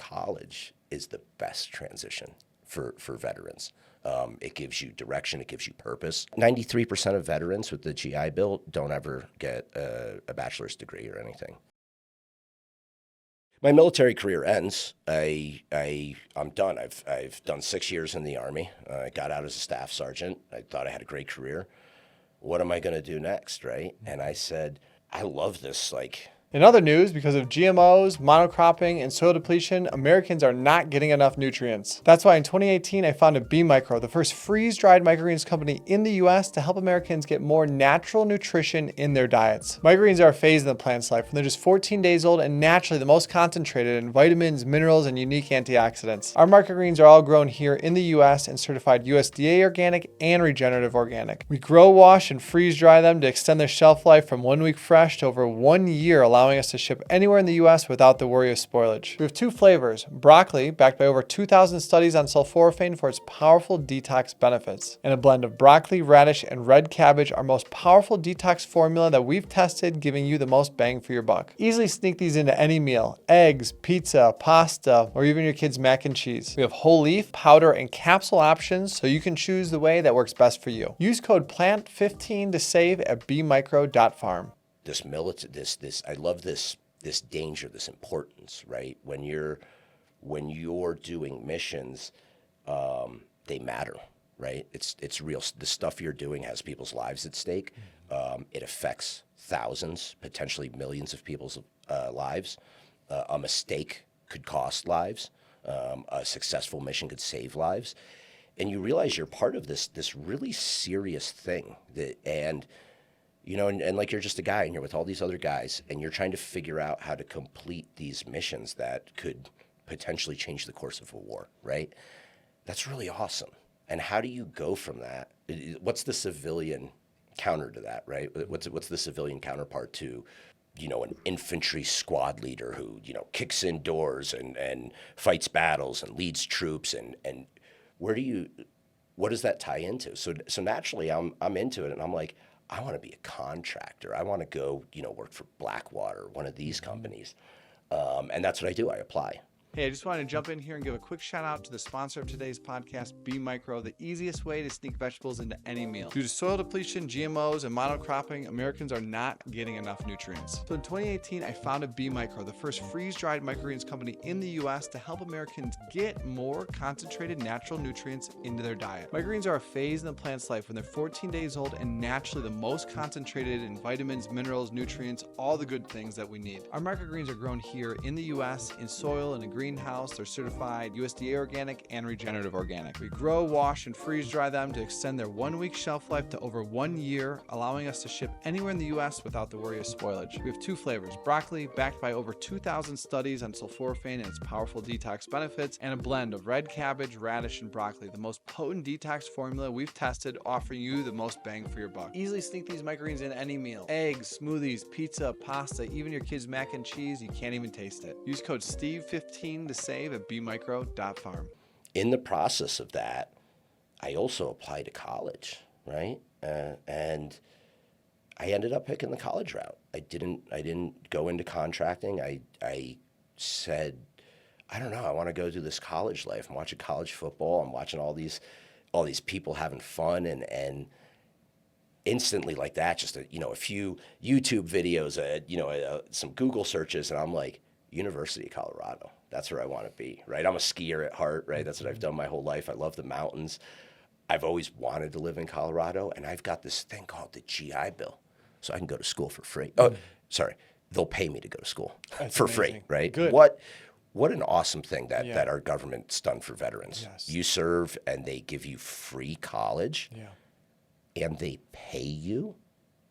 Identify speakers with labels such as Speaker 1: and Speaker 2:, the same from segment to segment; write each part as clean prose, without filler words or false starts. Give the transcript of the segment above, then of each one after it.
Speaker 1: college is the best transition for veterans. It gives you direction. It gives you purpose. 93% of veterans with the GI Bill don't ever get a bachelor's degree or anything. My military career ends. I'm done. I've done 6 years in the Army. I got out as a staff sergeant. I thought I had a great career. What am I going to do next, right? And I said, I love this,
Speaker 2: In other news, because of GMOs, monocropping, and soil depletion, Americans are not getting enough nutrients. That's why in 2018, I founded B Micro, the first freeze-dried microgreens company in the US to help Americans get more natural nutrition in their diets. Microgreens are a phase in the plant's life when they're just 14 days old and naturally the most concentrated in vitamins, minerals, and unique antioxidants. Our microgreens are all grown here in the US and certified USDA organic and regenerative organic. We grow, wash, and freeze-dry them to extend their shelf life from 1 week fresh to over 1 year, allowing us to ship anywhere in the US without the worry of spoilage. We have 2 flavors: broccoli, backed by over 2,000 studies on sulforaphane for its powerful detox benefits, and a blend of broccoli, radish, and red cabbage, our most powerful detox formula that we've tested, giving you the most bang for your buck. Easily sneak these into any meal: eggs, pizza, pasta, or even your kids' mac and cheese. We have whole leaf, powder, and capsule options, so you can choose the way that works best for you. Use code PLANT15 to save at bmicro.farm.
Speaker 1: I love this danger, this importance, right? When you're doing missions, they matter, right? It's real. The stuff you're doing has people's lives at stake. It affects thousands, potentially millions of people's lives. A mistake could cost lives. A successful mission could save lives. And you realize you're part of this really serious thing and like you're just a guy and you're with all these other guys and you're trying to figure out how to complete these missions that could potentially change the course of a war, right? That's really awesome. And how do you go from that? What's the civilian counter to that, right? What's the civilian counterpart to, an infantry squad leader who, kicks in doors and fights battles and leads troops and what does that tie into? So naturally I'm into it and I'm like, I want to be a contractor. I want to go, work for Blackwater, one of these companies. And that's what I do. I apply.
Speaker 2: Hey, I just wanted to jump in here and give a quick shout out to the sponsor of today's podcast, B Micro, the easiest way to sneak vegetables into any meal. Due to soil depletion, GMOs, and monocropping, Americans are not getting enough nutrients. So in 2018, I founded B Micro, the first freeze-dried microgreens company in the US to help Americans get more concentrated natural nutrients into their diet. Microgreens are a phase in the plant's life when they're 14 days old and naturally the most concentrated in vitamins, minerals, nutrients, all the good things that we need. Our microgreens are grown here in the US in soil and a greenhouse. They're certified USDA organic and regenerative organic. We grow, wash, and freeze dry them to extend their 1 week shelf life to over 1 year, allowing us to ship anywhere in the US without the worry of spoilage. We have 2 flavors: broccoli, backed by over 2,000 studies on sulforaphane and its powerful detox benefits, and a blend of red cabbage, radish, and broccoli, the most potent detox formula we've tested, offering you the most bang for your buck. Easily sneak these microgreens in any meal: eggs, smoothies, pizza, pasta, even your kids' mac and cheese. You can't even taste it. Use code STEVE15 to save at bmicro.farm.
Speaker 1: In the process of that, I also applied to college, right? And I ended up picking the college route. I didn't go into contracting. I said, I don't know, I want to go do this college life. I'm watching college football. I'm watching all these people having fun and instantly like that, just a few YouTube videos, some Google searches, and I'm like, University of Colorado. That's where I want to be, right? I'm a skier at heart, right? That's what I've done my whole life. I love the mountains. I've always wanted to live in Colorado, and I've got this thing called the GI Bill, so I can go to school for free. Oh, sorry. They'll pay me to go to school for free, right?
Speaker 2: Good.
Speaker 1: What an awesome thing that our government's done for veterans.
Speaker 2: Yes.
Speaker 1: You serve, and they give you free college, and they pay you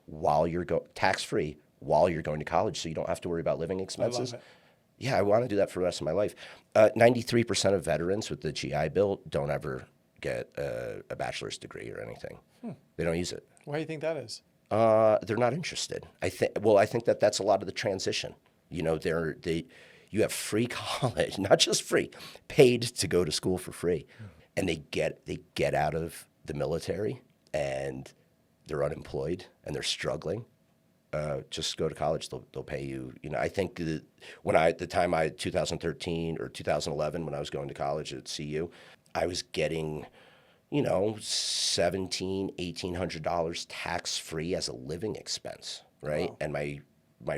Speaker 1: while you're tax-free while you're going to college, so you don't have to worry about living expenses.
Speaker 2: I love it.
Speaker 1: Yeah, I want to do that for the rest of my life. 93% of veterans with the GI Bill don't ever get a bachelor's degree or anything. They don't use it.
Speaker 2: Why do you think that is?
Speaker 1: They're not interested. I think that's a lot of the transition. You have free college, not just free, paid to go to school for free, and they get out of the military and they're unemployed and they're struggling, just go to college. They'll pay you. I think that 2013 or 2011, when I was going to college at CU, I was getting, $1,700-$1,800 tax free as a living expense, right? Wow. And my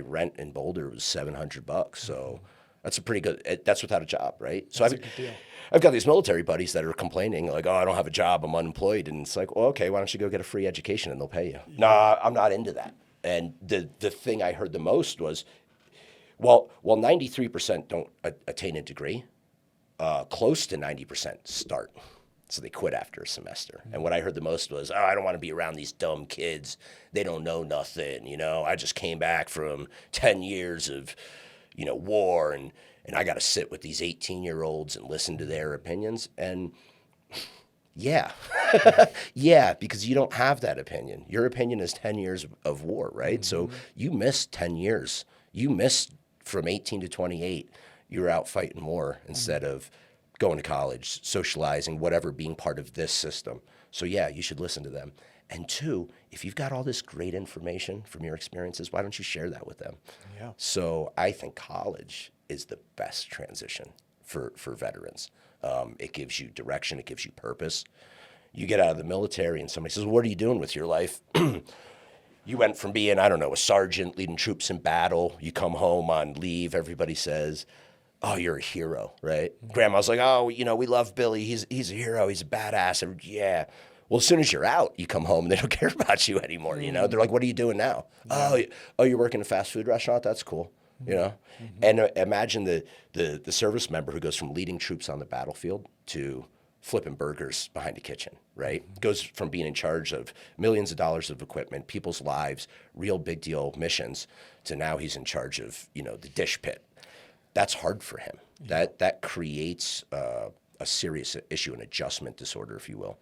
Speaker 1: rent in Boulder was $700. So that's a pretty good. That's without a job, right? So
Speaker 3: That's a good deal.
Speaker 1: I've got these military buddies that are complaining, like, oh, I don't have a job, I'm unemployed. And it's like, well, okay, why don't you go get a free education and they'll pay you? Yeah. Nah, I'm not into that. And the thing I heard the most was, well, 93% don't attain a degree, close to 90% start. So they quit after a semester. Mm-hmm. And what I heard the most was, oh, I don't want to be around these dumb kids. They don't know nothing, I just came back from 10 years of, war, and I got to sit with these 18-year-olds and listen to their opinions. And yeah, yeah, because you don't have that opinion. Your opinion is 10 years of war, right? Mm-hmm. So you missed 10 years. You missed from 18 to 28. You were out fighting war instead of going to college, socializing, whatever, being part of this system. So yeah, you should listen to them. And two, if you've got all this great information from your experiences, why don't you share that with them? Yeah. So I think college is the best transition for veterans. It gives you direction. It gives you purpose. You get out of the military and somebody says, well, what are you doing with your life? You went from being, a sergeant leading troops in battle. You come home on leave. Everybody says, oh, you're a hero, right? Mm-hmm. Grandma's like, oh, we love Billy. He's a hero. He's a badass. Yeah. Well, as soon as you're out, you come home and they don't care about you anymore. Mm-hmm. They're like, what are you doing now? Yeah. Oh, you're working in a fast food restaurant? That's cool. Mm-hmm. And imagine the service member who goes from leading troops on the battlefield to flipping burgers behind a kitchen, right? Mm-hmm. Goes from being in charge of millions of dollars of equipment, people's lives, real big deal missions, to now he's in charge of, the dish pit. That's hard for him. Yeah. That creates a serious issue, an adjustment disorder, if you will.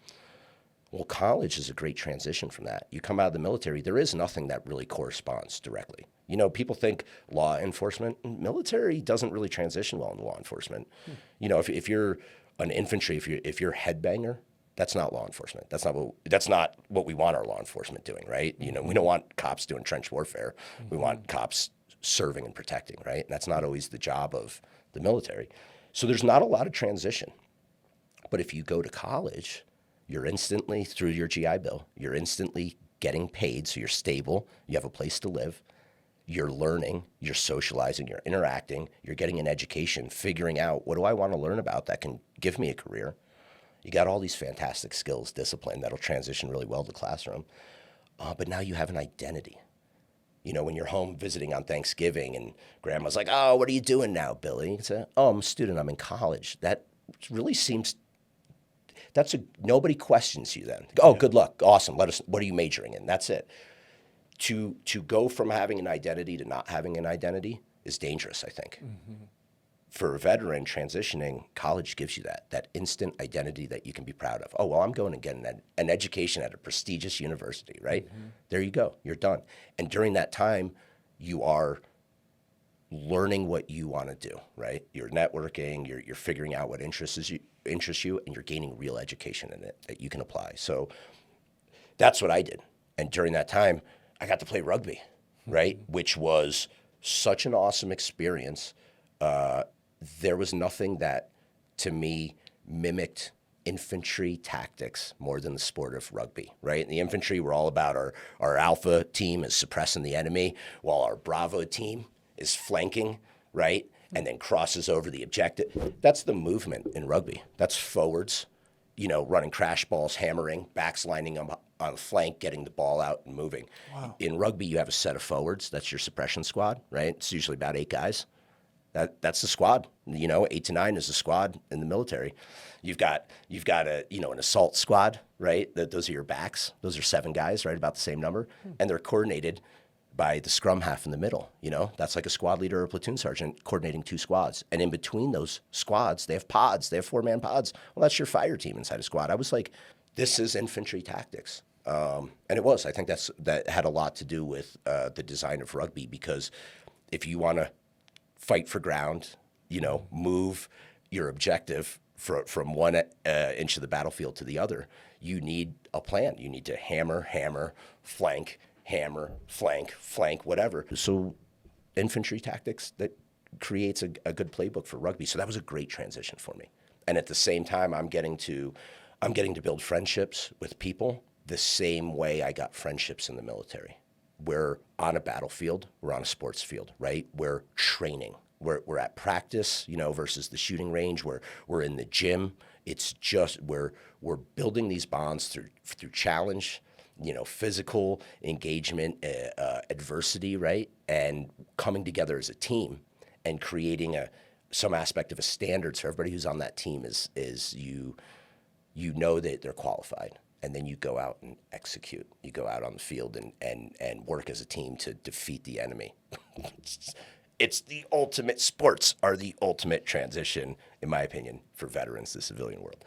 Speaker 1: Well, college is a great transition from that. You come out of the military, there is nothing that really corresponds directly. People think law enforcement. Military doesn't really transition well into law enforcement. If you're an infantry, if you're headbanger, that's not law enforcement. That's not what we want our law enforcement doing, right? We don't want cops doing trench warfare. We want cops serving and protecting, right? And that's not always the job of the military. So there's not a lot of transition. But if you go to college, you're instantly, through your GI Bill, you're instantly getting paid, so you're stable, you have a place to live, you're learning, you're socializing, you're interacting, you're getting an education, figuring out, what do I want to learn about that can give me a career? You got all these fantastic skills, discipline, that'll transition really well to the classroom. But now you have an identity. When you're home visiting on Thanksgiving and grandma's like, oh, what are you doing now, Billy? You say, oh, I'm a student, I'm in college. That really seems... nobody questions you then. Oh, good luck. Awesome. What are you majoring in? That's it. To go from having an identity to not having an identity is dangerous, I think. Mm-hmm. For a veteran transitioning, college gives you that instant identity that you can be proud of. Oh, well, I'm going to get an education at a prestigious university, right? Mm-hmm. There you go. You're done. And during that time, you are learning what you want to do, right? You're networking, you're figuring out what interests you, and you're gaining real education in it that you can apply. So that's what I did. And during that time, I got to play rugby, right? Mm-hmm. Which was such an awesome experience. There was nothing that, to me, mimicked infantry tactics more than the sport of rugby, right? In the infantry, we're all about our alpha team is suppressing the enemy, while our bravo team is flanking, right? And then crosses over the objective. That's the movement in rugby. That's forwards, running crash balls, hammering, backs lining up on the flank, getting the ball out and moving. Wow. In rugby, you have a set of forwards. That's your suppression squad, right? It's usually about 8 guys. That's the squad. 8 to 9 is the squad in the military. You've got an assault squad, right? Those are your backs. Those are 7 guys, right? About the same number. And they're coordinated by the scrum half in the middle. That's like a squad leader or a platoon sergeant coordinating 2 squads. And in between those squads, they have pods. They have 4-man pods. Well, that's your fire team inside a squad. I was like, this is infantry tactics. And it was. I think that had a lot to do with the design of rugby, because if you want to fight for ground, move your objective from one inch of the battlefield to the other, you need a plan. You need to hammer, flank, hammer, flank, whatever. So infantry tactics, that creates a good playbook for rugby. So that was a great transition for me. And at the same time, I'm getting to build friendships with people the same way I got friendships in the military. We're on a battlefield, we're on a sports field, right? We're training. We're at practice, versus the shooting range. We're in the gym. It's just we're building these bonds through challenge, physical engagement, adversity, right? And coming together as a team and creating some aspect of a standard so everybody who's on that team is you know that they're qualified. And then you go out and execute. You go out on the field and work as a team to defeat the enemy. It's the ultimate, sports are the ultimate transition, in my opinion, for veterans to the civilian world.